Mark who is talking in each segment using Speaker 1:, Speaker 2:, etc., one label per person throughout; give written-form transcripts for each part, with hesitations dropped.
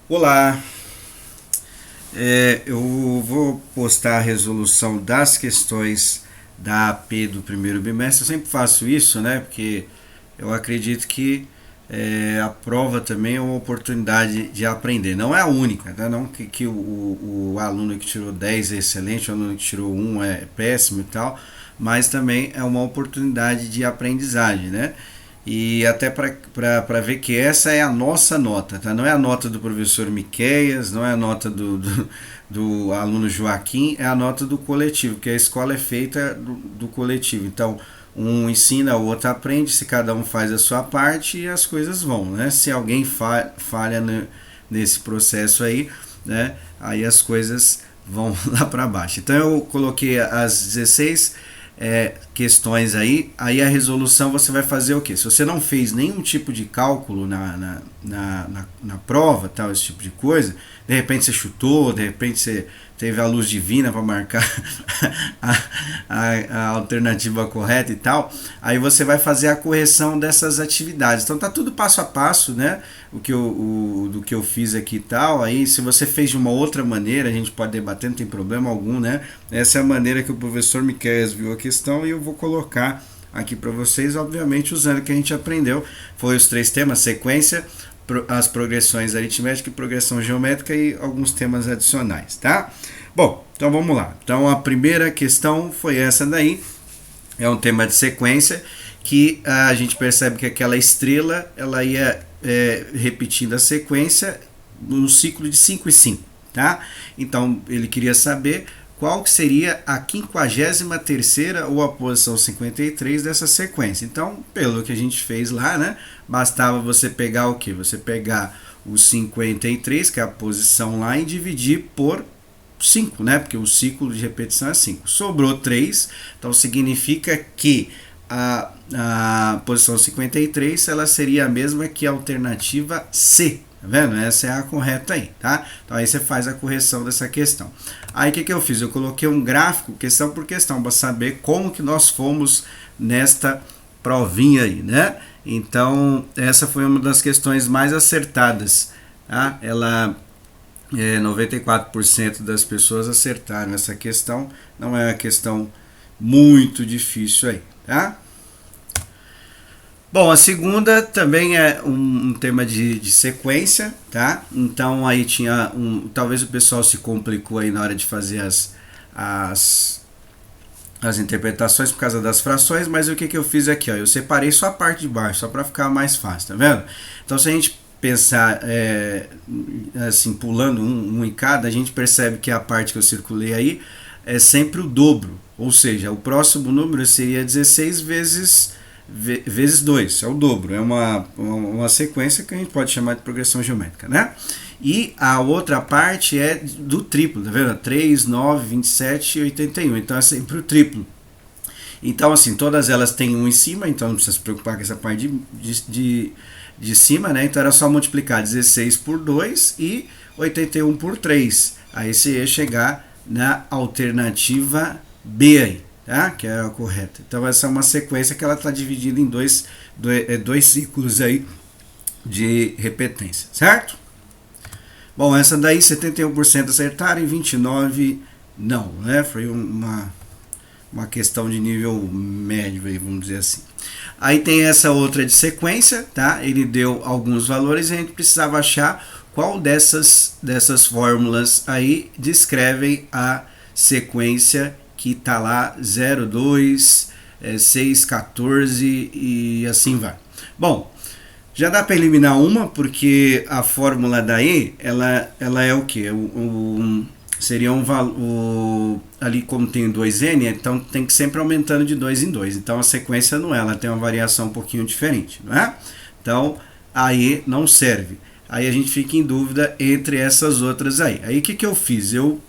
Speaker 1: Olá, eu vou postar a resolução das questões da AP do primeiro bimestre. Eu sempre faço isso, né? Porque eu acredito que a prova também é uma oportunidade de aprender. Não é a única, tá? Não que o aluno que tirou 10 é excelente, o aluno que tirou 1 é péssimo e tal, mas também é uma oportunidade de aprendizagem, né? E até para ver que essa é a nossa nota, tá? Não é a nota do professor Miqueias, não é a nota do aluno Joaquim, é a nota do coletivo, porque a escola é feita do coletivo. Então, um ensina, o outro aprende, se cada um faz a sua parte e as coisas vão, né? Se alguém falha nesse processo aí, né? Aí as coisas vão lá para baixo. Então eu coloquei as 16 questões aí a resolução você vai fazer o que? Se você não fez nenhum tipo de cálculo na prova, tal, esse tipo de coisa, de repente você chutou, de repente você teve a luz divina para marcar a alternativa correta e tal, aí você vai fazer a correção dessas atividades. Então tá tudo passo a passo, né? Do que eu fiz aqui e tal. Aí se você fez de uma outra maneira, a gente pode debater, não tem problema algum, né? Essa é a maneira que o professor Miqueias viu a questão e eu vou colocar aqui para vocês, obviamente usando o que a gente aprendeu. Foi os 3 temas: sequência, as progressões aritmética e progressão geométrica e alguns temas adicionais, tá? Bom, então vamos lá. Então a primeira questão foi essa daí. É um tema de sequência que a gente percebe que aquela estrela ela ia repetindo a sequência no ciclo de 5 e 5, tá? Então ele queria saber qual que seria a 53ª ou a posição 53 dessa sequência. Então, pelo que a gente fez lá, né, bastava você pegar o que? Você pegar o 53, que é a posição lá, e dividir por 5, né? Porque o ciclo de repetição é 5. Sobrou 3, então significa que a posição 53 ela seria a mesma que a alternativa C. Tá vendo? Essa é a correta aí, tá? Então aí você faz a correção dessa questão. Aí o que eu fiz? Eu coloquei um gráfico, questão por questão, para saber como que nós fomos nesta provinha aí, né? Então essa foi uma das questões mais acertadas, tá? Ela 94% das pessoas acertaram essa questão. Não é uma questão muito difícil aí, tá? Bom, a segunda também é um tema de sequência, tá? Então aí tinha talvez o pessoal se complicou aí na hora de fazer as interpretações por causa das frações, mas o que eu fiz aqui, ó? Eu separei só a parte de baixo, só para ficar mais fácil, tá vendo? Então se a gente pensar assim, pulando um em cada, a gente percebe que a parte que eu circulei aí é sempre o dobro, ou seja, o próximo número seria 16 vezes 2, é o dobro, é uma sequência que a gente pode chamar de progressão geométrica, né? E a outra parte é do triplo, tá vendo? 3, 9, 27 e 81, então é sempre o triplo. Então, assim, todas elas têm 1 em cima, então não precisa se preocupar com essa parte de cima, né? Então era só multiplicar 16 por 2 e 81 por 3. Aí você ia chegar na alternativa B aí, tá? Que é a correta. Então essa é uma sequência que ela está dividida em dois ciclos aí de repetência, certo? Bom, essa daí 71% acertaram e 29% não, né? Foi uma questão de nível médio aí, vamos dizer assim. Aí tem essa outra de sequência, tá? Ele deu alguns valores e a gente precisava achar qual dessas fórmulas aí descrevem a sequência que está lá 0, 2, 6, 14 e assim vai. Bom, já dá para eliminar uma, porque a fórmula daí, ela é o que? Seria um valor, ali como tem 2n, então tem que sempre aumentando de 2 em 2. Então a sequência não é, ela tem uma variação um pouquinho diferente, não é? Então aí não serve. Aí a gente fica em dúvida entre essas outras aí. Aí o que eu fiz? Eu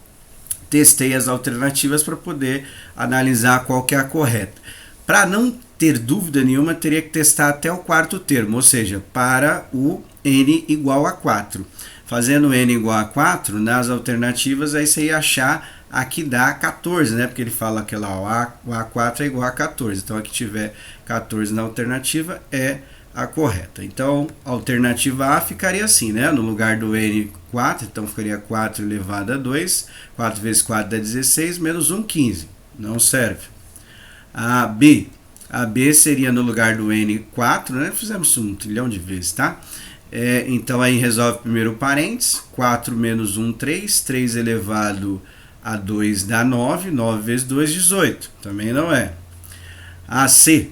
Speaker 1: testei as alternativas para poder analisar qual que é a correta. Para não ter dúvida nenhuma, teria que testar até o quarto termo, ou seja, para o n igual a 4. Fazendo n igual a 4, nas alternativas, aí você ia achar a que dá 14, né? Porque ele fala que lá o A4 é igual a 14. Então, a que tiver 14 na alternativa é a correta. Então, a alternativa A ficaria assim, né? No lugar do n 4, então ficaria 4 elevado a 2, 4 vezes 4 dá 16, menos 1, 15, não serve. A B seria no lugar do N 4, né? Fizemos isso 1 trilhão de vezes, tá? Então aí resolve primeiro o parênteses, 4 menos 1, 3, 3 elevado a 2 dá 9, 9 vezes 2, 18, também não é. A C,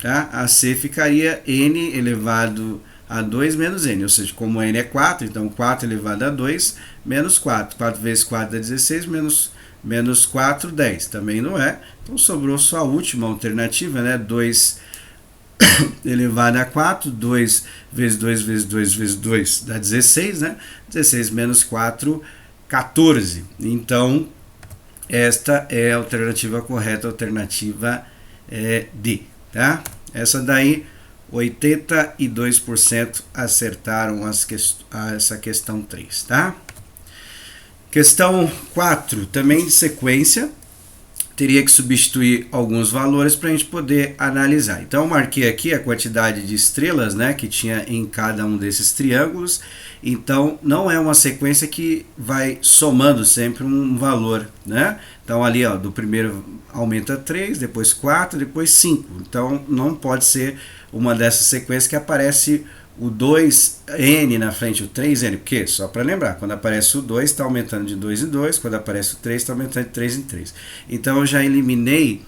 Speaker 1: tá? A C ficaria N elevado a 2 menos N, ou seja, como N é 4, então 4 elevado a 2 menos 4, 4 vezes 4 dá 16, menos 4, 10, também não é. Então sobrou só a última alternativa, né? 2 elevado a 4, 2 vezes 2 vezes 2 vezes 2 dá 16, né? 16 menos 4, 14. Então, esta é a alternativa correta, a alternativa D, tá? Essa daí, 82% acertaram essa questão 3, tá? Questão 4, também de sequência, teria que substituir alguns valores para a gente poder analisar. Então, eu marquei aqui a quantidade de estrelas, né, que tinha em cada um desses triângulos. Então, não é uma sequência que vai somando sempre um valor, né? Então, ali, ó, do primeiro aumenta 3, depois 4, depois 5. Então, não pode ser uma dessas sequências que aparece o 2n na frente, o 3n, porque, só para lembrar, quando aparece o 2 está aumentando de 2 em 2, quando aparece o 3 está aumentando de 3 em 3. Então eu já eliminei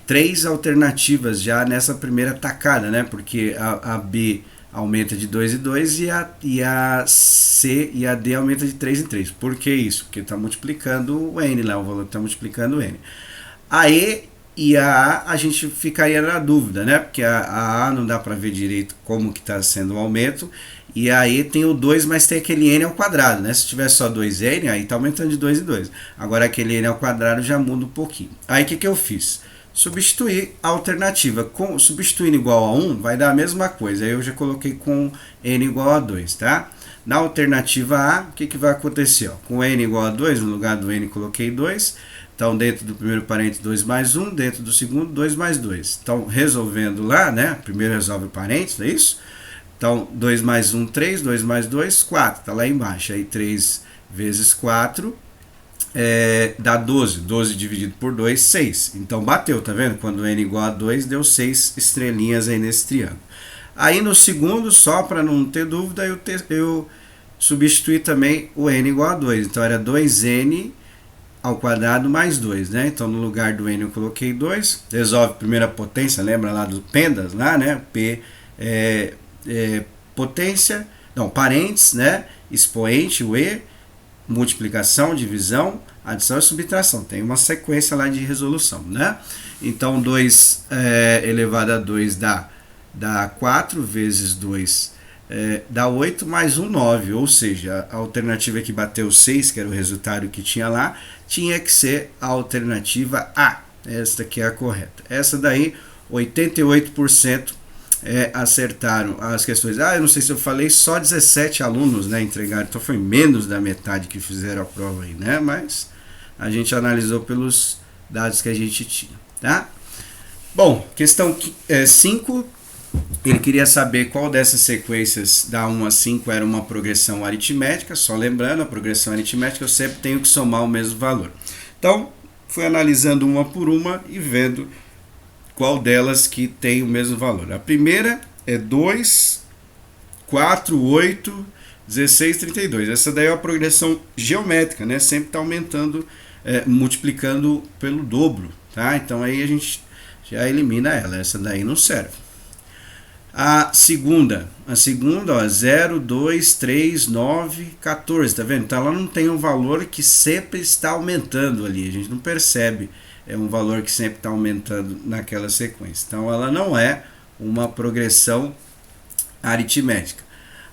Speaker 1: 3 alternativas já nessa primeira tacada, né? Porque a B aumenta de 2 em 2 e a C e a D aumenta de 3 em 3. Por que isso? Porque está multiplicando o n lá, o valor está multiplicando o n. A E e a A gente ficaria na dúvida, né? Porque a A não dá para ver direito como que está sendo o aumento. E a E tem o 2, mas tem aquele n ao quadrado, né? Se tiver só 2n, aí está aumentando de 2 em 2. Agora aquele n ao quadrado já muda um pouquinho. Aí o que eu fiz? Substituir a alternativa. Substituindo igual a 1, vai dar a mesma coisa. Aí eu já coloquei com n igual a 2, tá? Na alternativa A, o que vai acontecer? Ó? Com n igual a 2, no lugar do n coloquei 2. Então, dentro do primeiro parênteses, 2 mais 1. Dentro do segundo, 2 mais 2. Então, resolvendo lá, né? Primeiro resolve o parênteses, não é isso? Então, 2 mais 1, 3. 2 mais 2, 4. Está lá embaixo. Aí, 3 vezes 4 dá 12. 12 dividido por 2, 6. Então, bateu, tá vendo? Quando n igual a 2, deu 6 estrelinhas aí nesse triângulo. Aí, no segundo, só para não ter dúvida, eu substituí também o n igual a 2. Então, era 2n ao quadrado mais 2, né? Então, no lugar do n eu coloquei 2. Resolve a primeira potência, lembra lá do Pendas, lá, né? P potência, não, parênteses, né? Expoente, o E, multiplicação, divisão, adição e subtração. Tem uma sequência lá de resolução, né? Então, 2 elevado a 2 dá 4 vezes 2 dá 8 mais 1, 9, ou seja, a alternativa que bateu 6, que era o resultado que tinha lá, tinha que ser a alternativa A. Esta aqui é a correta. Essa daí, 88% acertaram as questões. Eu não sei se eu falei, só 17 alunos, né, entregaram, então foi menos da metade que fizeram a prova aí, né, mas a gente analisou pelos dados que a gente tinha, tá? Bom, questão 5. Ele queria saber qual dessas sequências da 1 a 5 era uma progressão aritmética. Só lembrando, a progressão aritmética eu sempre tenho que somar o mesmo valor. Então, fui analisando uma por uma e vendo qual delas que tem o mesmo valor. A primeira é 2, 4, 8, 16, 32. Essa daí é uma progressão geométrica, né? Sempre está aumentando, multiplicando pelo dobro, tá? Então aí a gente já elimina ela. Essa daí não serve. A segunda, ó, 0, 2, 3, 9, 14, tá vendo? Então ela não tem um valor que sempre está aumentando ali, a gente não percebe, é um valor que sempre está aumentando naquela sequência. Então ela não é uma progressão aritmética.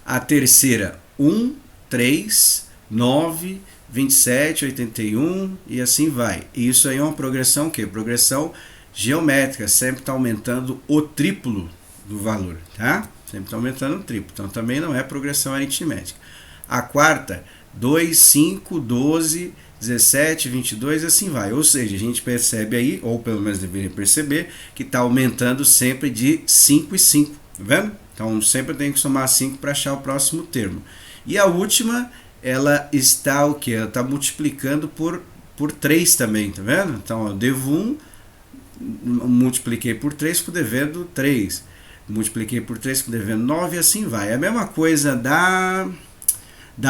Speaker 1: A terceira, 1, 3, 9, 27, 81 e assim vai. Isso aí é uma progressão o quê? Progressão geométrica, sempre está aumentando o triplo do valor, tá? Sempre está aumentando o triplo, então também não é progressão aritmética. A quarta, 2, 5, 12, 17, 22 e assim vai. Ou seja, a gente percebe aí, ou pelo menos deveria perceber, que está aumentando sempre de 5 e 5, tá vendo? Então sempre tem que somar 5 para achar o próximo termo. E a última ela está o que? Ela está multiplicando por 3 também, tá vendo? Então, eu devo 1, multipliquei por 3, fico devendo 3. Multipliquei por 3, fico devendo 9 e assim vai. É a mesma coisa dá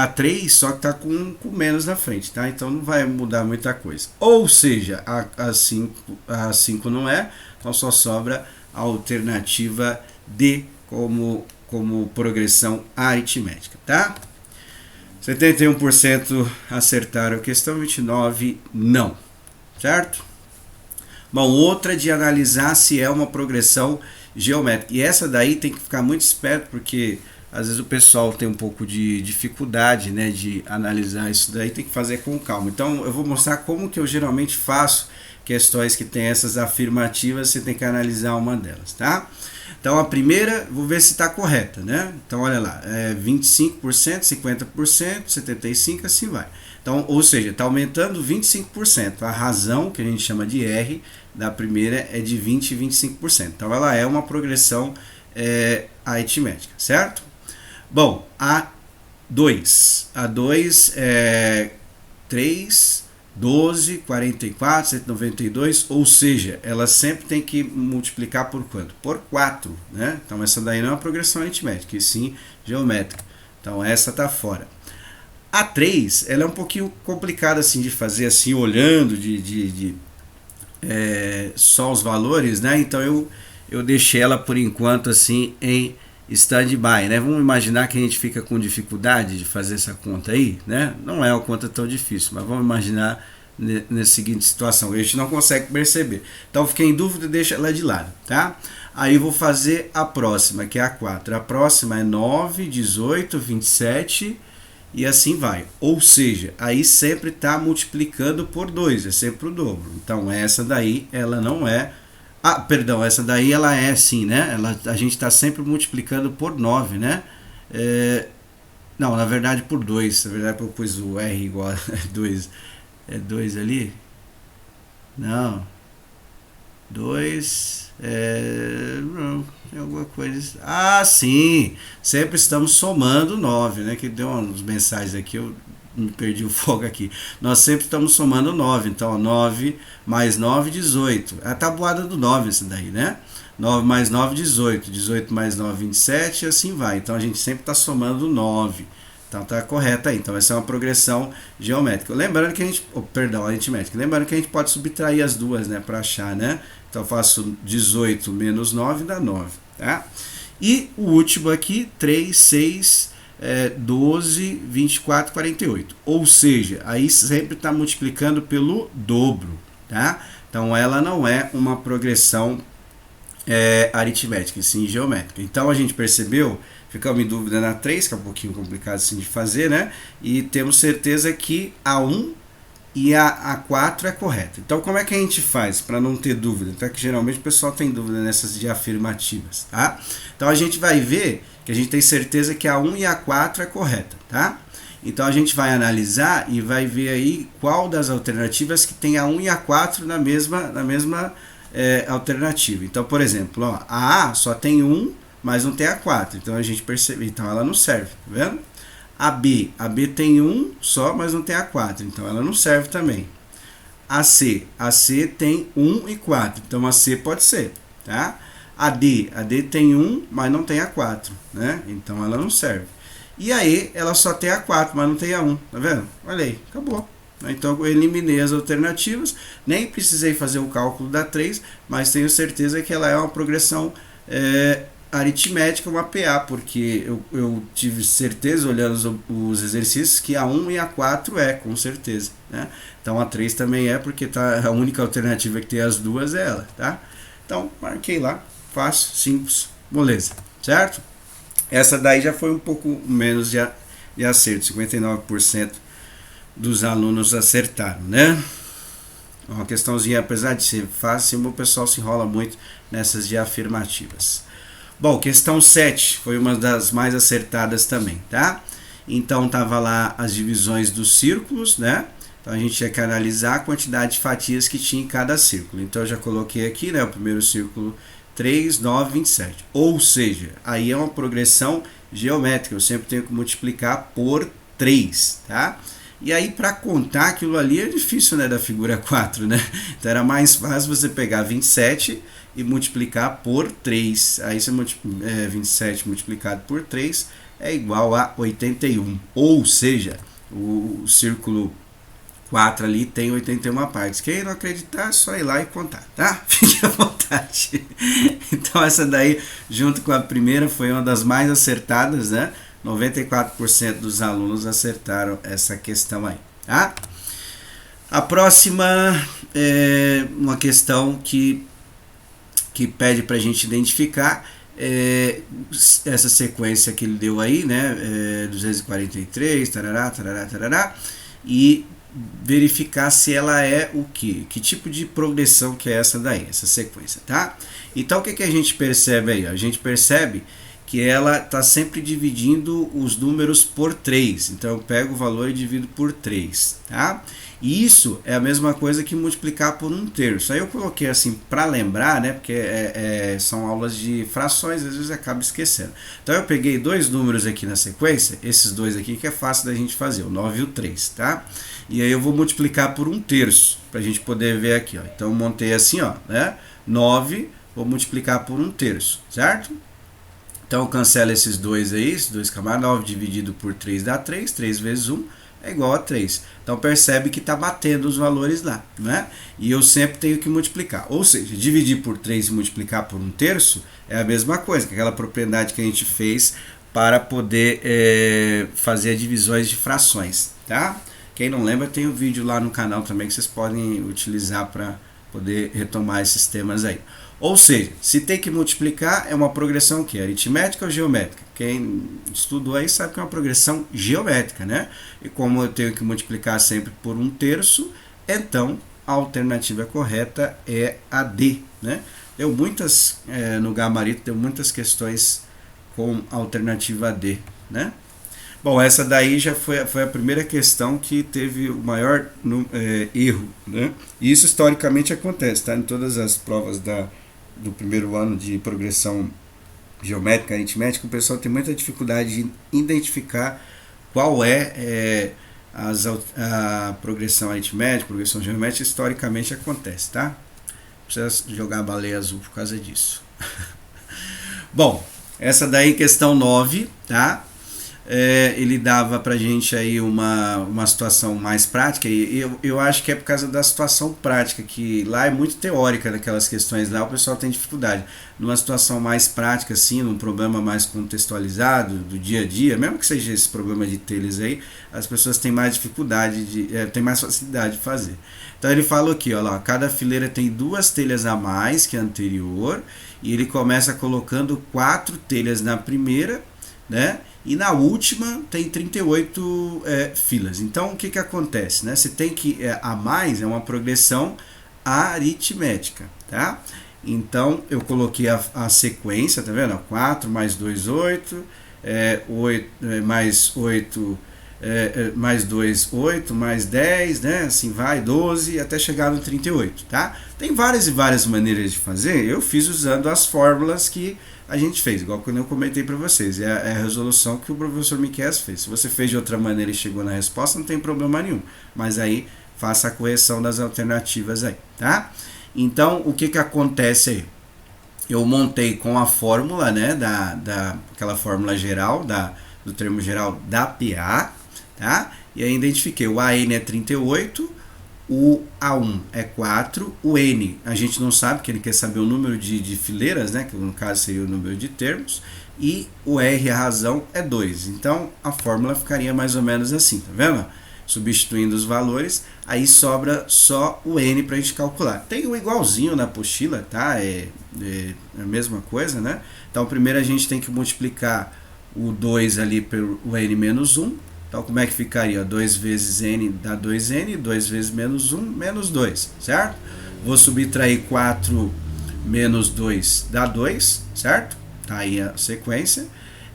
Speaker 1: 3, só que está com menos na frente, tá? Então não vai mudar muita coisa. Ou seja, a 5 não é, então só sobra a alternativa D como progressão aritmética, tá? 71% acertaram a questão, 29% não, certo? Bom, outra de analisar se é uma progressão geométrica. E essa daí tem que ficar muito esperto, porque às vezes o pessoal tem um pouco de dificuldade, né, de analisar isso daí, tem que fazer com calma. Então eu vou mostrar como que eu geralmente faço questões que tem essas afirmativas, você tem que analisar uma delas, tá? Então a primeira, vou ver se está correta, né? Então olha lá, 25%, 50%, 75%, assim vai. Então, ou seja, está aumentando 25%. A razão, que a gente chama de R, da primeira é de 20% e 25%. Então ela é uma progressão aritmética, certo? Bom, a 2 é 3, 12, 44, 192, ou seja, ela sempre tem que multiplicar por quanto? Por 4, né? Então essa daí não é uma progressão aritmética, e sim geométrica. Então essa está fora. A 3, ela é um pouquinho complicada assim de fazer, assim, olhando só os valores, né? Então eu deixei ela por enquanto assim em stand-by, né? Vamos imaginar que a gente fica com dificuldade de fazer essa conta aí, né? Não é uma conta tão difícil, mas vamos imaginar nessa seguinte situação, a gente não consegue perceber. Então fiquei em dúvida, deixa ela de lado, tá? Aí eu vou fazer a próxima, que é a 4. A próxima é 9, 18, 27 e assim vai. Ou seja, aí sempre está multiplicando por 2, é sempre o dobro. Então essa daí ela não é. Ah, perdão, essa daí ela é sim, né? A gente está sempre multiplicando por 9, né? Não, na verdade por 2. Na verdade eu pus o R igual a 2. É 2 ali? Não. 2. Não, tem alguma coisa. Ah, sim! Sempre estamos somando 9, né? Que deu uns mensagens aqui, eu me perdi o foco aqui. Nós sempre estamos somando 9. Então, 9 mais 9, 18. É a tabuada do 9 esse daí, né? 9 mais 9, 18. 18 mais 9, 27 e assim vai. Então, a gente sempre está somando 9. Então, está correto aí. Então, essa é uma progressão geométrica. Lembrando que a gente... aritmética. Lembrando que a gente pode subtrair as duas, né? Para achar, né? Então, eu faço 18 menos 9 dá 9, tá? E o último aqui, 3, 6... 12, 24, 48. Ou seja, aí sempre está multiplicando pelo dobro, tá? Então ela não é uma progressão aritmética, sim geométrica. Então a gente percebeu, ficamos em dúvida na 3, que é um pouquinho complicado assim de fazer, né? E temos certeza que a 1 e a 4 é correta. Então como é que a gente faz para não ter dúvida? Então que geralmente o pessoal tem dúvida nessas de afirmativas, tá? Então a gente vai ver que a gente tem certeza que a 1 e a 4 é correta, tá? Então a gente vai analisar e vai ver aí qual das alternativas que tem a 1 e a 4 na mesma alternativa. Então, por exemplo, ó, a só tem 1, mas não tem a 4. Então a gente percebe, então ela não serve, tá vendo? A B tem 1 só, mas não tem a 4. Então ela não serve também. A C tem 1 e 4. Então a C pode ser, tá? A D tem 1, mas não tem a 4, né? Então ela não serve. E a E, ela só tem a 4, mas não tem a 1, tá vendo? Olha aí, acabou. Então eu eliminei as alternativas, nem precisei fazer o cálculo da 3, mas tenho certeza que ela é uma progressão aritmética, uma PA, porque eu tive certeza, olhando os exercícios, que a 1 e a 4 com certeza, né? Então a 3 também porque a única alternativa que tem as duas é ela, tá? Então marquei lá. Fácil, simples, moleza, certo? Essa daí já foi um pouco menos de acerto, 59% dos alunos acertaram, né? Uma questãozinha, apesar de ser fácil, o pessoal se enrola muito nessas de afirmativas. Bom, questão 7 foi uma das mais acertadas também, tá? Então tava lá as divisões dos círculos, né? Então a gente tinha que analisar a quantidade de fatias que tinha em cada círculo. Então eu já coloquei aqui, né, o primeiro círculo 3, 9, 27. Ou seja, aí é uma progressão geométrica. Eu sempre tenho que multiplicar por 3, tá? E aí, para contar aquilo ali é difícil, né, da figura 4, né? Então era mais fácil você pegar 27 e multiplicar por 3. Aí você 27 multiplicado por 3 é igual a 81. Ou seja, o círculo 4 ali tem 81 partes. Quem não acreditar, é só ir lá e contar, tá? Fique à vontade. Então essa daí, junto com a primeira, foi uma das mais acertadas, né? 94% dos alunos acertaram essa questão aí, tá? A próxima é uma questão que pede para a gente identificar essa sequência que ele deu aí, né? 243, tarará, tarará, tarará, e verificar se ela é o quê? Que tipo de progressão que é essa daí, essa sequência, tá? Então o que a gente percebe aí? A gente percebe que ela está sempre dividindo os números por 3. Então eu pego o valor e divido por 3, tá? E isso é a mesma coisa que multiplicar por 1/3. Aí eu coloquei assim para lembrar, né? Porque são aulas de frações, às vezes acaba esquecendo. Então eu peguei dois números aqui na sequência, esses dois aqui que é fácil da gente fazer, o 9 e o 3, tá? E aí eu vou multiplicar por 1/3, para a gente poder ver aqui, ó. Então eu montei assim, ó, né? 9, vou multiplicar por 1/3, certo? Então eu cancelo esses dois aí, esses 2,9 dividido por 3 dá 3, 3 vezes 1 é igual a 3. Então percebe que está batendo os valores lá, né? E eu sempre tenho que multiplicar. Ou seja, dividir por 3 e multiplicar por 1/3 é a mesma coisa, que aquela propriedade que a gente fez para poder fazer divisões de frações, tá? Quem não lembra, tem um vídeo lá no canal também que vocês podem utilizar para poder retomar esses temas aí. Ou seja, se tem que multiplicar, é uma progressão que é aritmética ou geométrica. Quem estudou aí sabe que é uma progressão geométrica, né? E como eu tenho que multiplicar sempre por 1/3, então a alternativa correta é a D, né? Deu muitas, no gabarito, deu muitas questões com a alternativa D, né? Bom, essa daí já foi a primeira questão que teve o maior erro, né? E isso historicamente acontece, tá? Em todas as provas do primeiro ano de progressão geométrica, aritmética, o pessoal tem muita dificuldade de identificar qual a progressão aritmética, progressão geométrica, historicamente acontece, tá? Não precisa jogar a baleia azul por causa disso. Bom, essa daí, questão 9, tá? Ele dava pra gente aí uma situação mais prática, e eu acho que é por causa da situação prática, que lá é muito teórica daquelas questões lá, o pessoal tem dificuldade. Numa situação mais prática, assim, num problema mais contextualizado, do dia a dia, mesmo que seja esse problema de telhas aí, as pessoas têm mais dificuldade, têm mais facilidade de fazer. Então ele falou aqui, ó lá, cada fileira tem 2 telhas a mais que a anterior, e ele começa colocando 4 telhas na primeira, né? E na última tem 38 filas. Então o que acontece, né? Você tem que a mais é uma progressão aritmética, tá? Então eu coloquei a sequência, tá vendo? 4 mais 2, 8, 8 mais 8, mais 2, 8, mais 10, né? Assim vai, 12 até chegar no 38, tá? Tem várias e várias maneiras de fazer. Eu fiz usando as fórmulas que a gente fez, igual quando eu comentei para vocês, é a resolução que o professor Miquel fez. Se você fez de outra maneira e chegou na resposta, não tem problema nenhum, mas aí faça a correção das alternativas aí, tá? Então, o que acontece aí? Eu montei com a fórmula, né, aquela fórmula geral, do termo geral da PA, tá? E aí identifiquei, o AN é 38, o A1 é 4, o N a gente não sabe, porque ele quer saber o número de fileiras, né, que no caso seria o número de termos, e o R, a razão, é 2. Então a fórmula ficaria mais ou menos assim, tá vendo? Substituindo os valores, aí sobra só o N para a gente calcular. Tem o igualzinho na apostila, tá? É a mesma coisa, né? Então primeiro a gente tem que multiplicar o 2 ali pelo N menos 1. Então, como é que ficaria? 2 vezes N dá 2N, 2 vezes menos 1, menos 2, certo? Vou subtrair 4 menos 2 dá 2, certo? Tá aí a sequência.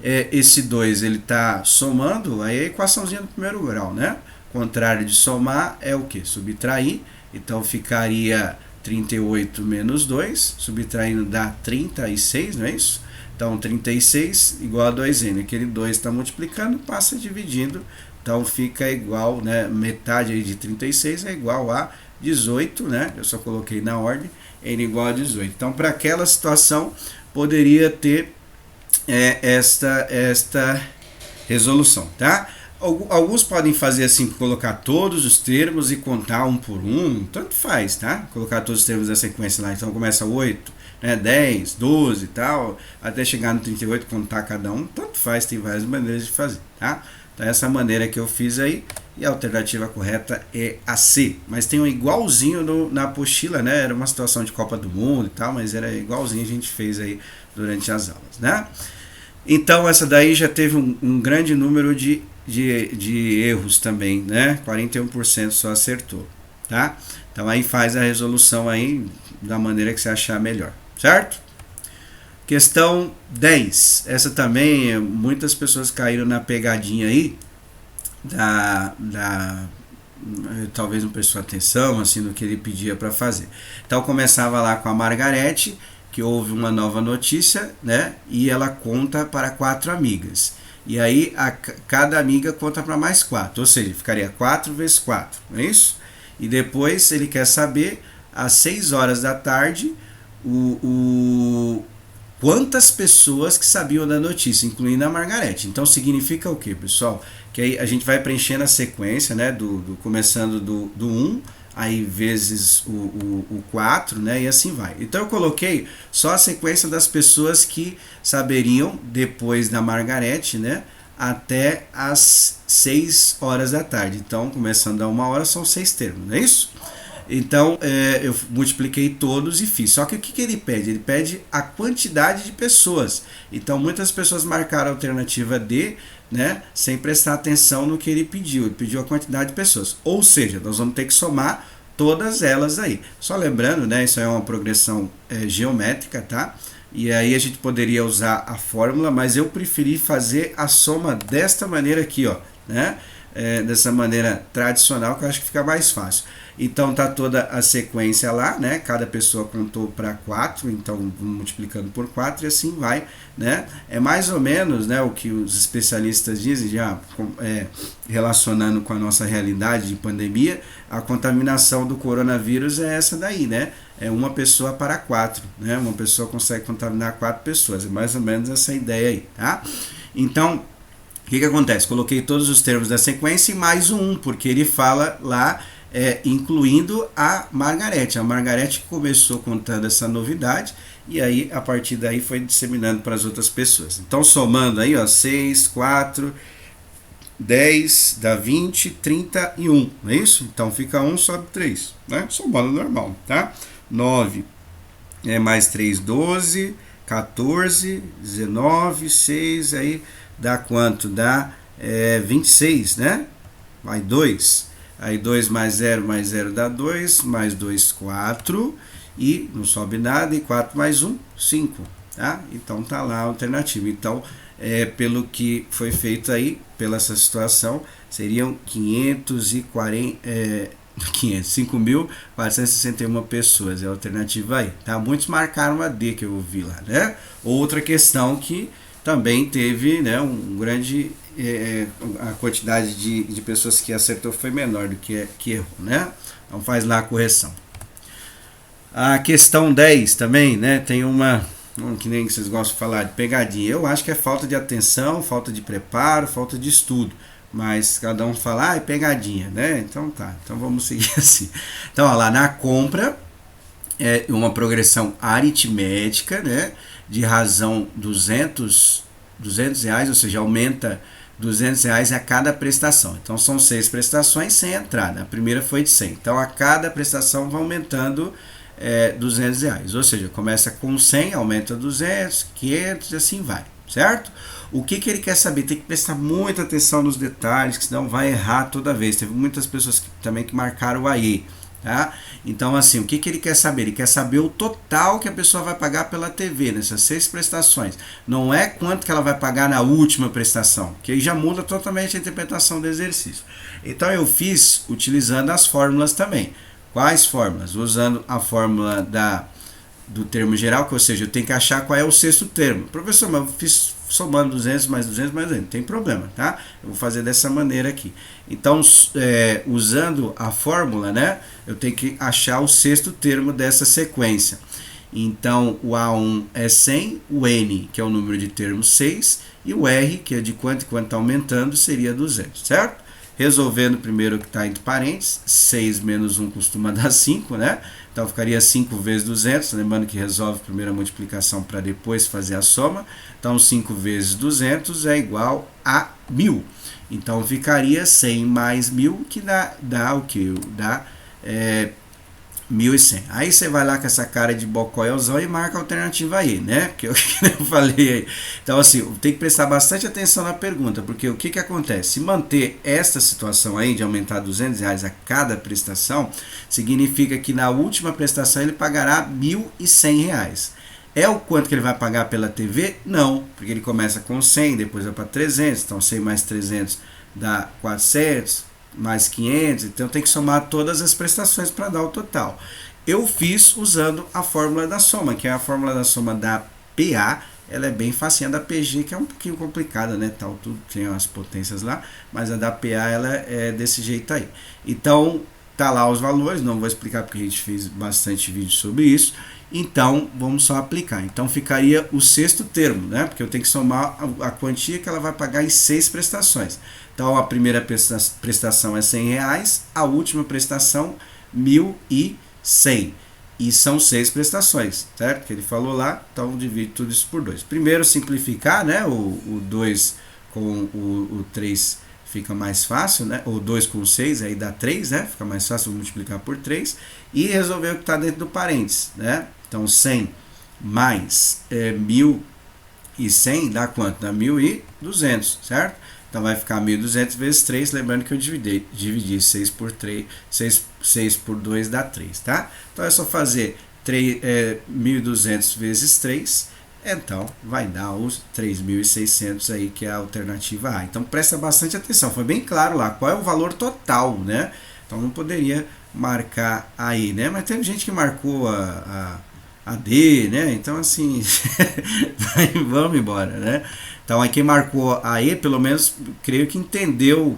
Speaker 1: Esse 2 ele está somando, aí é a equaçãozinha do primeiro grau, né? Contrário de somar é o que? Subtrair. Então, ficaria 38 menos 2, subtraindo dá 36, não é isso? Então, 36 igual a 2N. Aquele 2 está multiplicando, passa dividindo, Então fica igual, né? Metade aí de 36 é igual a 18, né? Eu só coloquei na ordem, n igual a 18. Então, para aquela situação, poderia ter esta resolução, tá? Alguns podem fazer assim, colocar todos os termos e contar um por um, tanto faz, tá? Colocar todos os termos da sequência lá, então começa 8, né, 10, 12 e tal, até chegar no 38, contar cada um, tanto faz, tem várias maneiras de fazer, tá? Então essa maneira que eu fiz aí, e a alternativa correta é a C, mas tem um igualzinho na apostila, né? Era uma situação de Copa do Mundo e tal, mas era igualzinho a gente fez aí durante as aulas, né? Então essa daí já teve um grande número de erros também, né? 41% só acertou, tá? Então aí faz a resolução aí da maneira que você achar melhor, certo? Questão 10. Essa também, muitas pessoas caíram na pegadinha aí talvez não prestou atenção assim no que ele pedia para fazer. Então começava lá com a Margarete, que houve uma nova notícia, né? E ela conta para 4 amigas. E aí cada amiga conta para mais 4, ou seja, ficaria 4 vezes 4, não é isso? E depois ele quer saber, às 6 horas da tarde, quantas pessoas que sabiam da notícia, incluindo a Margarete. Então significa o que, pessoal? Que aí a gente vai preenchendo a sequência, né? Começando do 1, aí vezes o 4, né? E assim vai. Então eu coloquei só a sequência das pessoas que saberiam depois da Margarete, né? Até as 6 horas da tarde. Então, começando a 1 hora, são 6 termos, não é isso? Então, eu multipliquei todos e fiz. Só que o que ele pede? Ele pede a quantidade de pessoas. Então, muitas pessoas marcaram a alternativa D, né, sem prestar atenção no que ele pediu. Ele pediu a quantidade de pessoas. Ou seja, nós vamos ter que somar todas elas aí. Só lembrando, né, isso é uma progressão geométrica, tá? E aí a gente poderia usar a fórmula, mas eu preferi fazer a soma desta maneira aqui, ó, né? Dessa maneira tradicional, que eu acho que fica mais fácil. Então tá toda a sequência lá, né? Cada pessoa contou para 4, então multiplicando por 4 e assim vai, né? É mais ou menos, né, o que os especialistas dizem, já relacionando com a nossa realidade de pandemia, a contaminação do coronavírus é essa daí, né? É uma pessoa para 4, né? Uma pessoa consegue contaminar 4 pessoas, é mais ou menos essa ideia aí, tá? Então, o que acontece? Coloquei todos os termos da sequência e mais um, porque ele fala lá, incluindo a Margarete. A Margarete começou contando essa novidade e aí a partir daí foi disseminando para as outras pessoas. Então somando aí, ó, 6, 4, 10, dá 20, 31, não é isso? Então fica 1 sobre 3, né? Somando normal, tá? 9 mais 3, 12, 14, 19, 6, aí dá quanto? Dá 26, né? Vai 2. Aí 2 mais 0 dá 2, mais 2, 4, e não sobe nada, e 4 mais 1, 5, tá? Então tá lá a alternativa. Então, pelo que foi feito aí, pela essa situação, seriam 5.461 pessoas, é a alternativa aí, tá? Muitos marcaram a D, que eu vi lá, né? Outra questão que também teve, né, um grande, a quantidade de pessoas que acertou foi menor do que errou, né? Então faz lá a correção. A questão 10 também, né, tem uma que nem vocês gostam de falar, de pegadinha. Eu acho que é falta de atenção, falta de preparo, falta de estudo. Mas cada um fala, é pegadinha, né? Então tá, então vamos seguir assim. Então, ó, lá na compra, é uma progressão aritmética, né? De razão 200 reais, ou seja, aumenta 200 reais a cada prestação. Então são 6 prestações sem entrada. A primeira foi de 100. Então a cada prestação vai aumentando 200 reais. Ou seja, começa com 100, aumenta 200, 500 e assim vai, certo? O que ele quer saber? Tem que prestar muita atenção nos detalhes, que senão vai errar toda vez. Teve muitas pessoas também que marcaram o AE. Tá? Então assim, o que ele quer saber? Ele quer saber o total que a pessoa vai pagar pela TV nessas 6 prestações. Não é quanto que ela vai pagar na última prestação, que aí já muda totalmente a interpretação do exercício. Então eu fiz utilizando as fórmulas também. Quais fórmulas? Usando a fórmula do termo geral, que, ou seja, eu tenho que achar qual é o 6º termo. Professor, mas eu fiz somando 200 mais 200 mais 200, não tem problema, tá? Eu vou fazer dessa maneira aqui. Então, usando a fórmula, né, eu tenho que achar o sexto termo dessa sequência. Então, o A1 é 100, o N, que é o número de termos 6, e o R, que é de quanto está aumentando, seria 200, certo? Resolvendo primeiro o que está entre parênteses, 6 menos 1 costuma dar 5, né? Então, ficaria 5 vezes 200, lembrando que resolve primeiro a multiplicação para depois fazer a soma. Então, 5 vezes 200 é igual a 1.000. Então, ficaria 100 mais 1.000, que dá o que? Dá 1.100. Aí você vai lá com essa cara de bocóiozão e marca a alternativa aí, né? Porque eu falei aí. Então, assim, tem que prestar bastante atenção na pergunta, porque o que acontece? Se manter esta situação aí de aumentar R$200 a cada prestação, significa que na última prestação ele pagará R$1.100. É o quanto que ele vai pagar pela TV? Não, porque ele começa com 100, depois vai para 300, então 100 mais 300 dá 400, mais 500, então tem que somar todas as prestações para dar o total. Eu fiz usando a fórmula da soma, que é a fórmula da soma da PA, ela é bem facinha, da PG, que é um pouquinho complicada, né, tal, tudo tem as potências lá, mas a da PA ela é desse jeito aí. Então, tá lá os valores, não vou explicar porque a gente fez bastante vídeo sobre isso. Então, vamos só aplicar. Então, ficaria o sexto termo, né? Porque eu tenho que somar a quantia que ela vai pagar em 6 prestações. Então, a primeira prestação é R$100, a última prestação R$1.100. E são 6 prestações, certo? Que ele falou lá, então divide tudo isso por 2. Primeiro, simplificar, né? O 2 com o 3 fica mais fácil, né? Ou 2 com 6, aí dá 3, né? Fica mais fácil multiplicar por 3. E resolver o que está dentro do parênteses, né? Então, 100 mais 1.100 dá quanto? Dá 1.200, certo? Então, vai ficar 1.200 vezes 3, lembrando que eu dividi 6 por 3, 6 por 2 dá 3, tá? Então, é só fazer 1.200 vezes 3, então vai dar os 3.600 aí, que é a alternativa A. Então, presta bastante atenção, foi bem claro lá qual é o valor total, né? Então, não poderia marcar aí, né? Mas tem gente que marcou a D, né? Então, assim, vamos embora, né? Então, aí quem marcou a E, pelo menos, creio que entendeu o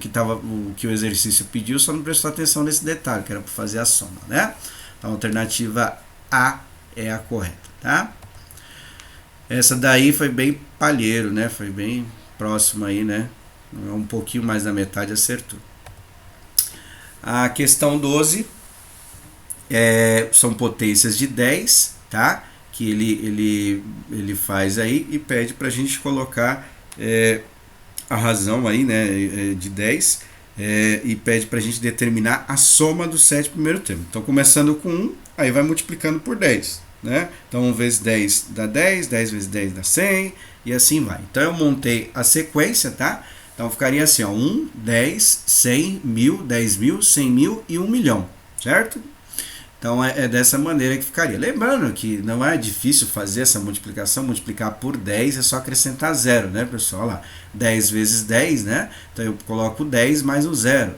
Speaker 1: que o exercício pediu, só não prestou atenção nesse detalhe, que era para fazer a soma, né? Então, a alternativa A é a correta, tá? Essa daí foi bem palheiro, né? Foi bem próximo aí, né? Um pouquinho mais da metade acertou. A questão 12 são potências de 10, tá? Que ele faz aí e pede para a gente colocar a razão aí, né, de 10, e pede para a gente determinar a soma dos 7 primeiros termos. Então, começando com 1, aí vai multiplicando por 10, né? Então, 1 vezes 10 dá 10, 10 vezes 10 dá 100, e assim vai. Então, eu montei a sequência, tá? Então, ficaria assim, ó, 1, 10, 100, 1.000, 10.000, 100.000 e 1 milhão, certo? Então, é dessa maneira que ficaria. Lembrando que não é difícil fazer essa multiplicação, multiplicar por 10 é só acrescentar 0, né, pessoal? Olha lá, 10 vezes 10, né? Então, eu coloco 10 mais o 0.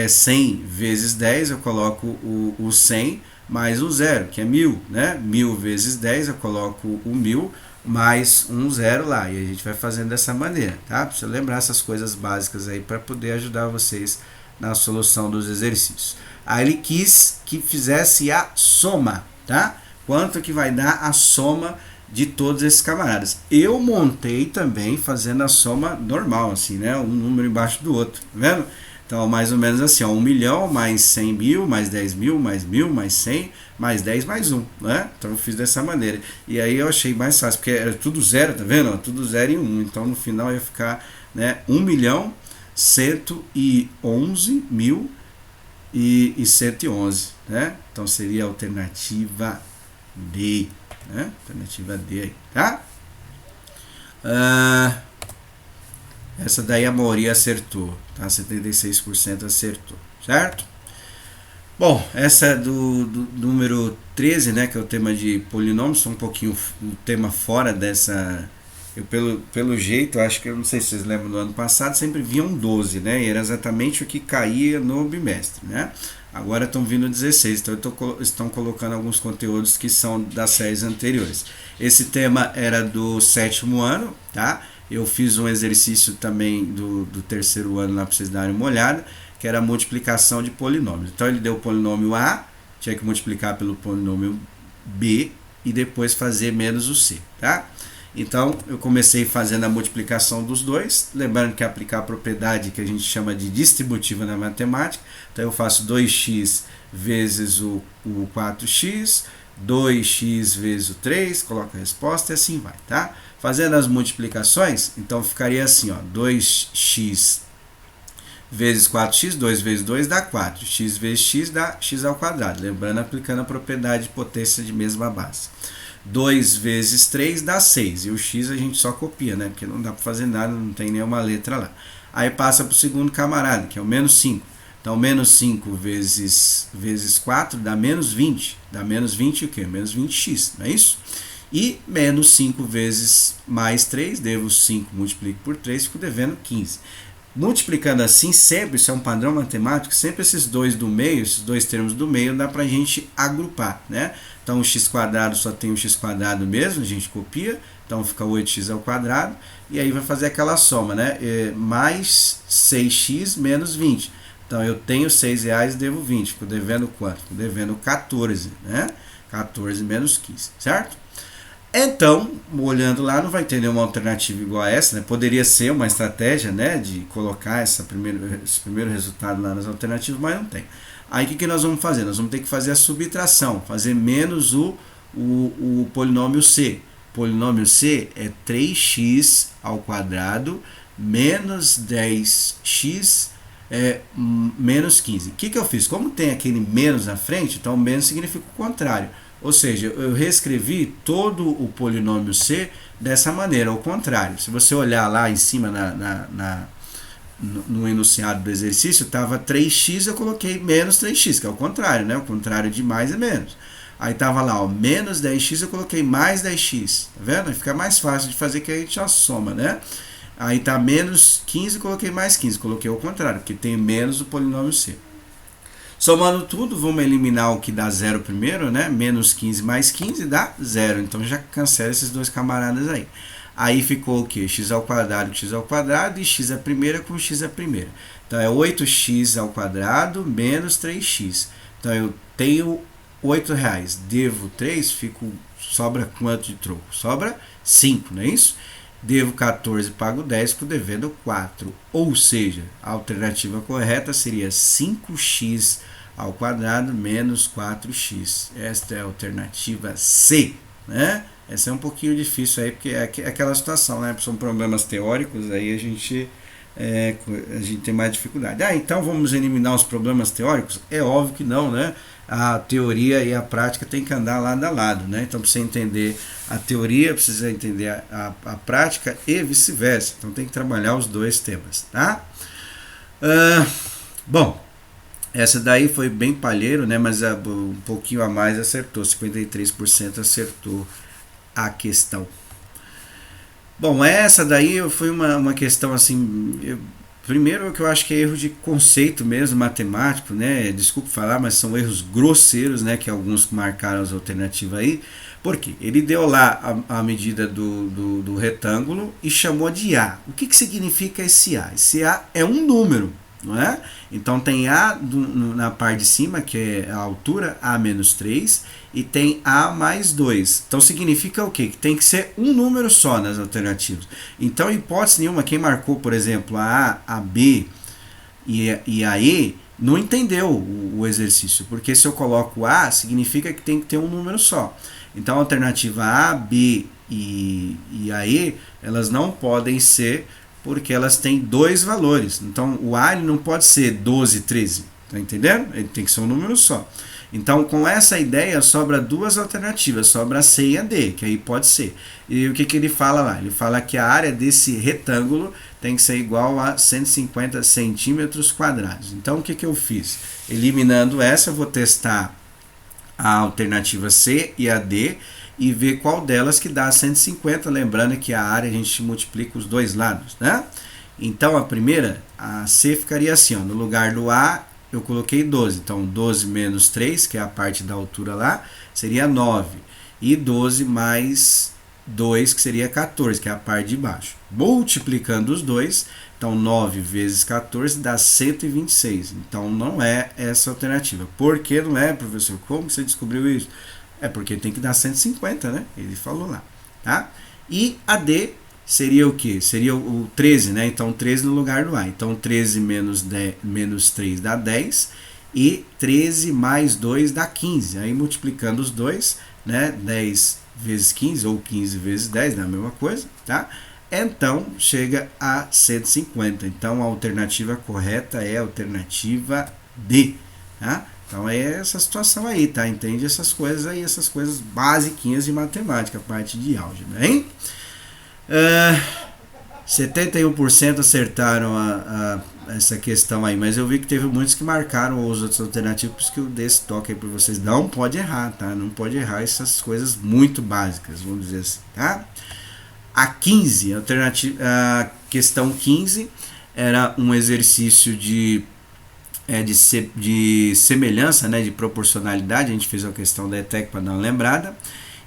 Speaker 1: 100 vezes 10, eu coloco o 100 mais o 0, que é 1.000, né? 1.000 vezes 10, eu coloco o 1.000 mais um 0 lá. E a gente vai fazendo dessa maneira, tá? Precisa lembrar essas coisas básicas aí para poder ajudar vocês na solução dos exercícios. Aí ele quis que fizesse a soma, tá? Quanto que vai dar a soma de todos esses camaradas. Eu montei também fazendo a soma normal, assim, né? Um número embaixo do outro, tá vendo? Então, mais ou menos assim, ó, 1 milhão mais 100.000, mais 10.000, mais 1.000, mais 100, mais 10, mais 1, né? Então, eu fiz dessa maneira. E aí, eu achei mais fácil, porque era tudo zero, tá vendo? Tudo 0 e 1. Então, no final, ia ficar, né, 1.111.111, né? Então, seria a alternativa D, né? Alternativa D aí, tá? Essa daí a maioria acertou, tá? 76% acertou, certo? Bom, essa é do número 13, né? Que é o tema de polinômios, um pouquinho um tema fora dessa eu pelo jeito, acho que eu não sei se vocês lembram do ano passado, sempre vinham 12, né? E era exatamente o que caía no bimestre, né? Agora estão vindo 16, então estão colocando alguns conteúdos que são das séries anteriores. Esse tema era do 7º ano, tá? Eu fiz um exercício também do 3º ano lá para vocês darem uma olhada, que era a multiplicação de polinômios. Então ele deu o polinômio A, tinha que multiplicar pelo polinômio B e depois fazer menos o C, tá? Então eu comecei fazendo a multiplicação dos dois, lembrando que aplicar a propriedade que a gente chama de distributiva na matemática. Então eu faço 2x vezes o 4x, 2x vezes o 3, coloco a resposta e assim vai, tá? Fazendo as multiplicações, então ficaria assim, ó, 2x vezes 4x, 2 vezes 2 dá 4, x vezes x dá x ao quadrado, lembrando, aplicando a propriedade de potência de mesma base. 2 vezes 3 dá 6, e o x a gente só copia, né, porque não dá para fazer nada, não tem nenhuma letra lá. Aí passa para o segundo camarada, que é o menos 5. Então, menos 5 vezes 4 dá menos 20. Dá menos 20 o quê? Menos 20x, não é isso? E menos 5 vezes mais 3, devo 5, multiplico por 3, fico devendo 15. Multiplicando assim, sempre, isso é um padrão matemático, sempre esses dois do meio, esses dois termos do meio, dá para a gente agrupar, né? Então, o x² só tem o x² mesmo, a gente copia, então fica 8x ao quadrado, e aí vai fazer aquela soma, né? Mais 6x menos 20. Então, eu tenho R$6, devo 20, fico devendo quanto? Fico devendo 14, né? 14 menos 15, certo? Então, olhando lá, não vai ter nenhuma alternativa igual a essa, né? Poderia ser uma estratégia, né, de colocar esse primeiro resultado lá nas alternativas, mas não tem. Aí o que nós vamos fazer? Nós vamos ter que fazer a subtração, fazer menos o polinômio C. O polinômio C é 3x ao quadrado menos 10x menos 15. O que eu fiz? Como tem aquele menos na frente, então menos significa o contrário. Ou seja, eu reescrevi todo o polinômio C dessa maneira, ao contrário. Se você olhar lá em cima no enunciado do exercício, estava 3x, eu coloquei menos 3x, que é o contrário, né? O contrário de mais é menos. Aí estava lá, ó, menos 10x, eu coloquei mais 10x. Tá vendo? Aí fica mais fácil de fazer, que a gente já soma, né? Aí tá menos 15, eu coloquei mais 15. Coloquei ao contrário, porque tem menos o polinômio C. Somando tudo, vamos eliminar o que dá zero primeiro, né? Menos 15 mais 15 dá zero. Então já cancela esses dois camaradas aí. Aí ficou o que? X ao quadrado e x à primeira com x à primeira. Então é 8x ao quadrado menos 3x. Então eu tenho R$8, devo 3, sobra quanto de troco? Sobra 5, não é isso? Devo 14, pago 10, fico devendo 4. Ou seja, a alternativa correta seria 5x ao quadrado menos 4x. Esta é a alternativa C, né? Essa é um pouquinho difícil aí, porque é aquela situação, né? São problemas teóricos, aí a gente tem mais dificuldade. Então vamos eliminar os problemas teóricos? É óbvio que não, né? A teoria e a prática tem que andar lado a lado, né? Então, para você entender a teoria, precisa entender a prática e vice-versa. Então, tem que trabalhar os dois temas, tá? Bom, essa daí foi bem palheiro, né? Mas um pouquinho a mais acertou, 53% acertou a questão. Bom, essa daí foi uma questão assim... Primeiro, que eu acho que é erro de conceito mesmo, matemático, né? Desculpe falar, mas são erros grosseiros, né? Que alguns marcaram as alternativas aí. Por quê? Ele deu lá a medida do retângulo e chamou de A. O que significa esse A? Esse A é um número, não é? Então tem A na parte de cima, que é a altura, A menos 3, e tem A mais 2. Então significa o quê? Que tem que ser um número só nas alternativas. Então, em hipótese nenhuma, quem marcou, por exemplo, a A, a B e a E, não entendeu o exercício, porque se eu coloco A, significa que tem que ter um número só. Então, a alternativa A, B e a E, elas não podem ser, porque elas têm dois valores. Então, o A ele não pode ser 12, 13. Tá entendendo? Ele tem que ser um número só. Então, com essa ideia, sobra duas alternativas. Sobra a C e a D, que aí pode ser. E o que ele fala lá? Ele fala que a área desse retângulo tem que ser igual a 150 centímetros quadrados. Então, o que eu fiz? Eliminando essa, eu vou testar a alternativa C e a D. e ver qual delas que dá 150, lembrando que a área a gente multiplica os dois lados, né? Então a primeira, a C ficaria assim, ó, no lugar do A eu coloquei 12, então 12 menos 3, que é a parte da altura lá, seria 9, e 12 mais 2, que seria 14, que é a parte de baixo. Multiplicando os dois, então 9 vezes 14 dá 126, então não é essa alternativa. Por que não é, professor? Como você descobriu isso? É porque tem que dar 150, né? Ele falou lá, tá? E a D seria o que? Seria o 13, né? Então 13 no lugar do A. Então 13 menos 3 dá 10 e 13 mais 2 dá 15. Aí multiplicando os dois, né? 10 vezes 15 ou 15 vezes 10 dá a mesma coisa, tá? Então chega a 150. Então a alternativa correta é a alternativa D, tá? Então é essa situação aí, tá? Entende essas coisas aí, essas coisas basiquinhas de matemática, parte de álgebra, hein? 71% acertaram essa questão aí, mas eu vi que teve muitos que marcaram os outros alternativos, por isso que eu dei esse toque aí para vocês. Não pode errar, tá? Não pode errar essas coisas muito básicas, vamos dizer assim, tá? A 15, a questão 15 era um exercício de semelhança, né, de proporcionalidade. A gente fez a questão da ETEC para dar uma lembrada.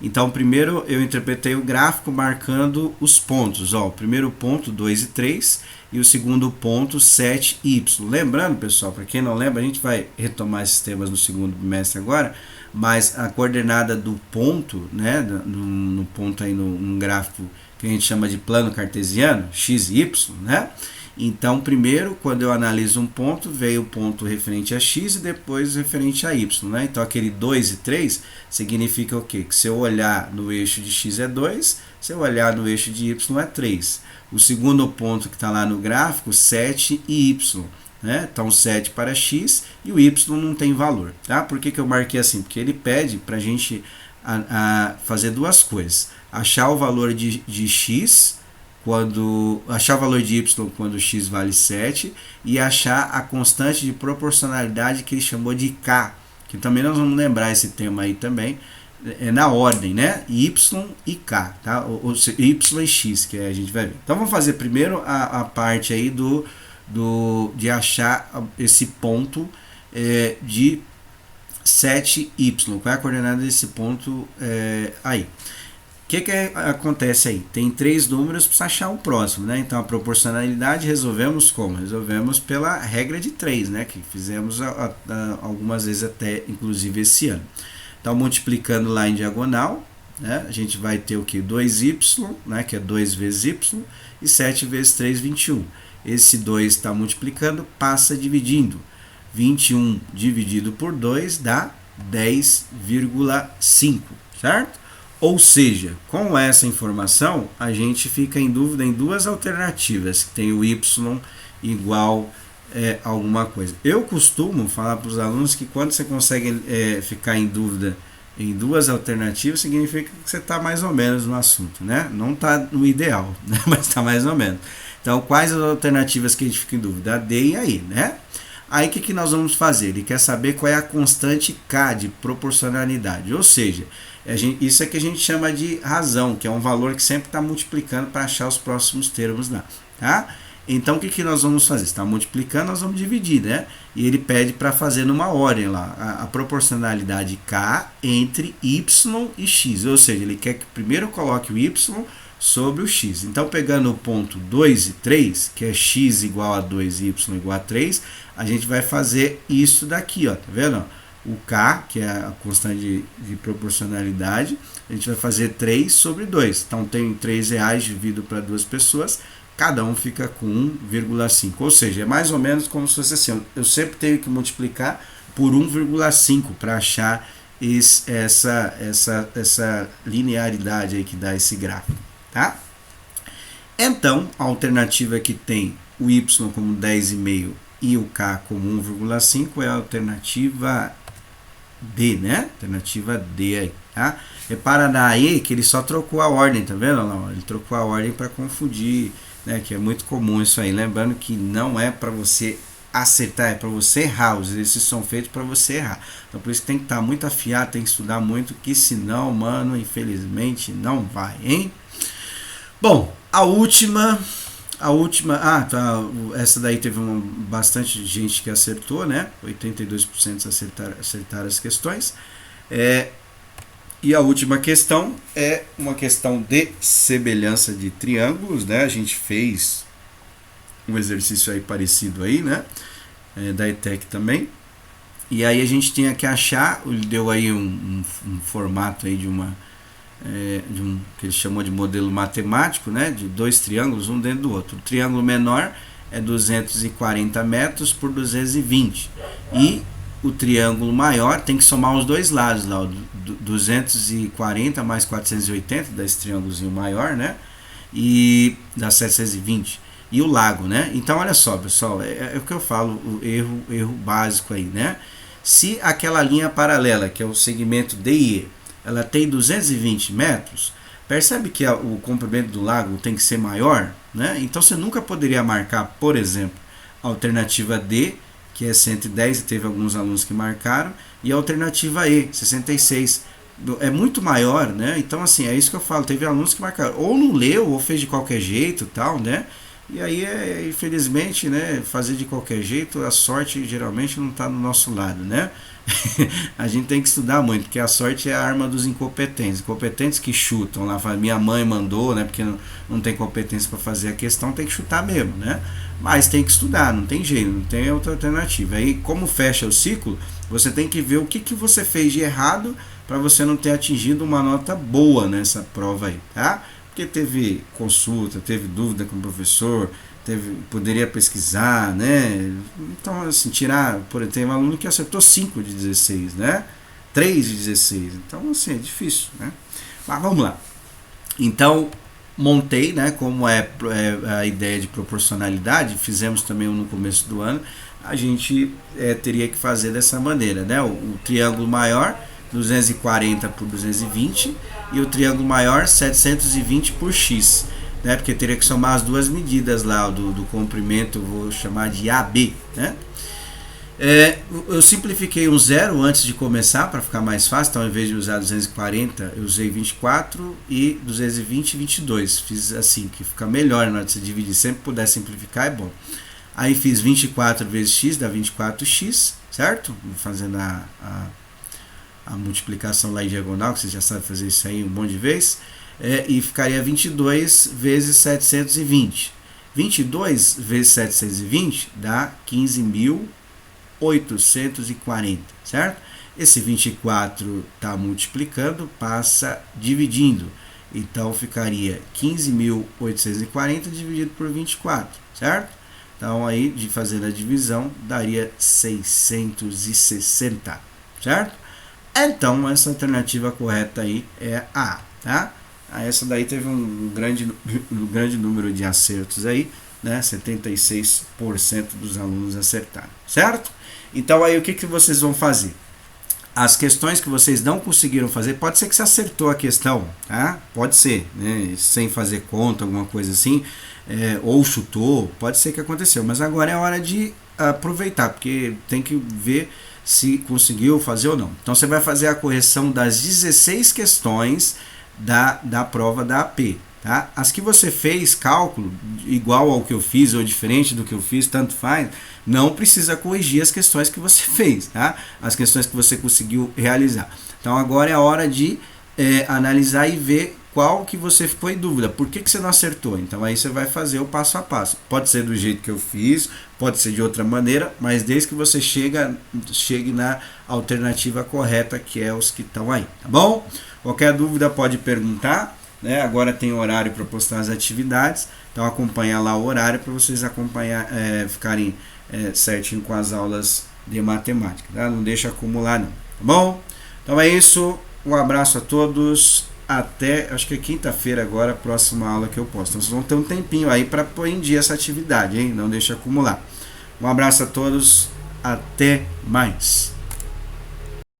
Speaker 1: Então, primeiro eu interpretei o gráfico marcando os pontos. Ó, o primeiro ponto, 2 e 3, e o segundo ponto, 7 e Y. Lembrando, pessoal, para quem não lembra, a gente vai retomar esses temas no segundo bimestre agora, mas a coordenada do ponto, né, no ponto aí num gráfico que a gente chama de plano cartesiano, x e y, né? Então, primeiro, quando eu analiso um ponto, veio o ponto referente a x e depois referente a y, né? Então, aquele 2 e 3 significa o quê? Que se eu olhar no eixo de x é 2, se eu olhar no eixo de y é 3. O segundo ponto que está lá no gráfico, 7 e y, né? Então, 7 para x e o y não tem valor, tá? Por que eu marquei assim? Porque ele pede para a gente fazer duas coisas. Achar o valor de x, achar o valor de y quando x vale 7 e achar a constante de proporcionalidade que ele chamou de k, que também nós vamos lembrar esse tema aí também, na ordem, né? Y e k, tá? Ou y e x, que a gente vai ver. Então vamos fazer primeiro a parte aí de achar esse ponto de 7y. Qual é a coordenada desse ponto aí? O que acontece aí? Tem 3 números para achar o próximo, né? Então a proporcionalidade resolvemos como? Resolvemos pela regra de 3, né? Que fizemos algumas vezes até, inclusive esse ano. Então multiplicando lá em diagonal, né? A gente vai ter o que? 2y, né? Que é 2 vezes y, e 7 vezes 3, 21. Esse 2 está multiplicando, passa dividindo. 21 dividido por 2 dá 10,5, certo? Ou seja, com essa informação, a gente fica em dúvida em duas alternativas, que tem o y igual alguma coisa. Eu costumo falar para os alunos que quando você consegue ficar em dúvida em duas alternativas, significa que você está mais ou menos no assunto, né? Não está no ideal, né? Mas está mais ou menos. Então, quais as alternativas que a gente fica em dúvida? A D e a E, né? Aí, o que nós vamos fazer? Ele quer saber qual é a constante K de proporcionalidade, ou seja, isso é que a gente chama de razão, que é um valor que sempre está multiplicando para achar os próximos termos lá, tá? Então, o que nós vamos fazer? Está multiplicando, nós vamos dividir, né? E ele pede para fazer numa ordem lá, a proporcionalidade K entre Y e X, ou seja, ele quer que primeiro coloque o Y sobre o x. Então, pegando o ponto 2 e 3, que é x igual a 2 e y igual a 3, a gente vai fazer isso daqui, ó, tá vendo? O k, que é a constante de proporcionalidade, a gente vai fazer 3 sobre 2. Então, tem R$3 dividido para duas pessoas, cada um fica com 1,5. Ou seja, é mais ou menos como se fosse assim, eu sempre tenho que multiplicar por 1,5 para achar essa linearidade aí que dá esse gráfico. Tá? Então, a alternativa que tem o y como 10,5 e o k como 1,5 é a alternativa D, né? Alternativa D aí, tá? Repara na E que ele só trocou a ordem, tá vendo? Não, ele trocou a ordem para confundir, né? Que é muito comum isso aí. Lembrando que não é para você acertar, é para você errar. Os exercícios são feitos para você errar. Então por isso que tem que estar muito afiado, tem que estudar muito, que senão, mano, infelizmente não vai, hein? Bom, a última, tá, essa daí teve bastante gente que acertou, né? 82% acertaram as questões. E a última questão é uma questão de semelhança de triângulos, né? A gente fez um exercício aí parecido aí, né? Da ETEC também. E aí a gente tinha que achar, ele deu aí um formato aí de um que ele chamou de modelo matemático, né? De dois triângulos, um dentro do outro. O triângulo menor é 240 metros por 220. E o triângulo maior tem que somar os dois lados lá, 240 mais 480, desse triângulozinho maior, né? E dá 720. E o lago, né? Então olha só, pessoal, é o que eu falo, o erro básico aí, né? Se aquela linha paralela, que é o segmento DE, ela tem 220 metros, percebe que o comprimento do lago tem que ser maior, né? Então você nunca poderia marcar, por exemplo, a alternativa D, que é 110, e teve alguns alunos que marcaram, e a alternativa E, 66, é muito maior, né? Então assim, é isso que eu falo, teve alunos que marcaram, ou não leu, ou fez de qualquer jeito, tal, né? E aí, infelizmente, né, fazer de qualquer jeito, a sorte geralmente não está no nosso lado, né? A gente tem que estudar muito, porque a sorte é a arma dos incompetentes. Incompetentes que chutam lá, minha mãe mandou, né? Porque não tem competência para fazer a questão, tem que chutar mesmo, né? Mas tem que estudar, não tem jeito, não tem outra alternativa. Aí, como fecha o ciclo, você tem que ver o que você fez de errado para você não ter atingido uma nota boa nessa prova aí, tá? Porque teve consulta, teve dúvida com o professor, poderia pesquisar, né? Então, assim, tem um aluno que acertou 5 de 16, né? 3 de 16. Então, assim, é difícil, né? Mas vamos lá. Então, montei, né? Como é a ideia de proporcionalidade, fizemos também no começo do ano, a gente teria que fazer dessa maneira, né? O triângulo maior, 240 por 220, e o triângulo maior 720 por x, né? Porque teria que somar as duas medidas lá do comprimento, vou chamar de AB, né? Eu simplifiquei um zero antes de começar para ficar mais fácil, então ao invés de usar 240 eu usei 24 e 220 22, fiz assim que fica melhor na hora de se dividir, sempre puder simplificar é bom. Aí fiz 24 vezes x dá 24x, certo? Fazendo a multiplicação lá em diagonal, que você já sabe fazer isso aí um monte de vezes, e ficaria 22 vezes 720. 22 vezes 720 dá 15.840, certo? Esse 24 está multiplicando, passa dividindo. Então ficaria 15.840 dividido por 24, certo? Então aí, de fazer a divisão, daria 660, certo? Então, essa alternativa correta aí é a A, tá? Essa daí teve um grande número de acertos aí, né? 76% dos alunos acertaram, certo? Então, aí o que vocês vão fazer? As questões que vocês não conseguiram fazer, pode ser que você acertou a questão, tá? Pode ser, né? Sem fazer conta, alguma coisa assim, ou chutou, pode ser que aconteceu, mas agora é hora de aproveitar, porque tem que ver se conseguiu fazer ou não. Então você vai fazer a correção das 16 questões da prova da AP, tá? As que você fez cálculo igual ao que eu fiz ou diferente do que eu fiz, tanto faz, não precisa corrigir as questões que você fez, tá? As questões que você conseguiu realizar. Então agora é a hora de analisar e ver qual que você ficou em dúvida, por que você não acertou. Então aí você vai fazer o passo a passo, pode ser do jeito que eu fiz, pode ser de outra maneira, mas desde que você chegue na alternativa correta, que é os que estão aí, tá bom? Qualquer dúvida pode perguntar, né? Agora tem horário para postar as atividades, então acompanha lá o horário para vocês ficarem certinho com as aulas de matemática, tá? Não deixa acumular não, tá bom? Então é isso, um abraço a todos. Até, acho que é quinta-feira agora, a próxima aula que eu posto. Então vocês vão ter um tempinho aí para pôr em dia essa atividade, hein? Não deixa acumular. Um abraço a todos, até mais.